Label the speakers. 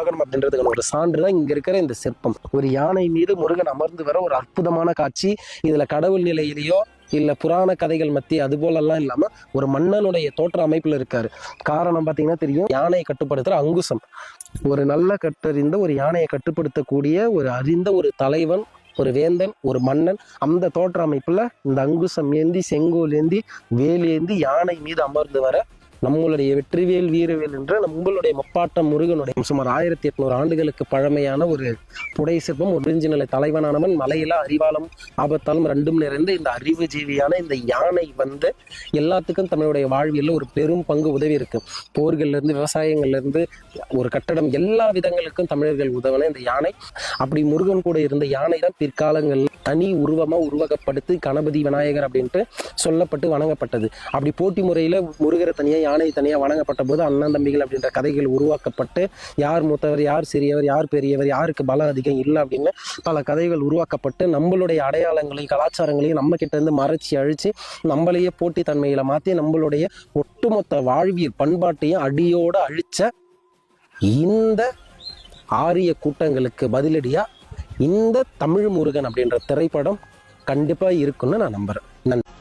Speaker 1: ஆகணும் அப்படின்றதுக்கான ஒரு சான்று தான் இங்க இருக்கிற இந்த சிற்பம். ஒரு யானை மீது முருகன் அமர்ந்து வர ஒரு அற்புதமான காட்சி. இதுல கடவுள் நிலையிலேயோ இல்ல புராண கதைகள் மத்திய அது போலெல்லாம் இல்லாம ஒரு மன்னனுடைய தோற்ற அமைப்புல இருக்காரு. காரணம் பாத்தீங்கன்னா தெரியும், யானையை கட்டுப்படுத்துற அங்குசம். ஒரு நல்ல கட்டறிந்த ஒரு யானையை கட்டுப்படுத்தக்கூடிய ஒரு அறிந்த ஒரு தலைவன், ஒரு வேந்தன், ஒரு மன்னன், அந்த தோற்ற அமைப்புல இந்த அங்குசம் ஏந்தி செங்கோல் ஏந்தி வேல் ஏந்தி யானை மீது அமர்ந்து வர நம்மளுடைய வெற்றிவேல் வீரவேல் என்ற நம்மளுடைய முப்பாட்டம் முருகனுடைய சுமார் 1800 ஆண்டுகளுக்கு பழமையான ஒரு புடை சிற்பம். ஒரிஜினலை தலைவனானவன் மலையில அறிவாலம் ஆபத்தாலும் ரெண்டும் நிறைந்த இந்த அறிவு ஜீவியான இந்த யானை எல்லாத்துக்கும் தன்னுடைய வாழ்வியல்ல ஒரு பெரும் பங்கு உதவி இருக்கு. போர்கள்ல இருந்து விவசாயங்கள்ல இருந்து ஒரு கட்டடம் எல்லா விதங்களுக்கும் தமிழர்கள் உதவின இந்த யானை. அப்படி முருகன் கூட இருந்த யானை தான் பிற்காலங்கள் தனி உருவமா உருவகப்படுத்தி கணபதி விநாயகர் அப்படின்ட்டு சொல்லப்பட்டு வணங்கப்பட்டது. அப்படி போட்டி முறையில முருகரை தனியா யானை தனியா வணங்கப்பட்ட போது அண்ணன் தம்பிகள் அப்படின்ற கதைகள் உருவாக்கப்பட்டு யார் மூத்தவர், யார் சிறியவர், யார் பெரியவர், யாருக்கு பலம் அதிகம் இல்லை அப்படின்னு பல கதைகள் உருவாக்கப்பட்டு நம்மளுடைய அடையாளங்களையும் கலாச்சாரங்களையும் நம்ம கிட்ட இருந்து மறைச்சி அழிச்சு நம்மளையே போட்டி தன்மையில மாற்றி நம்மளுடைய ஒட்டுமொத்த வாழ்வியல் பண்பாட்டையும் அடியோடு அழிச்ச இந்த ஆரிய கூட்டங்களுக்கு பதிலடியா இந்த தமிழ் முருகன் அப்படின்ற திரைப்படம் கண்டிப்பா இருக்குன்னு நான் நம்புறேன். நன்றி.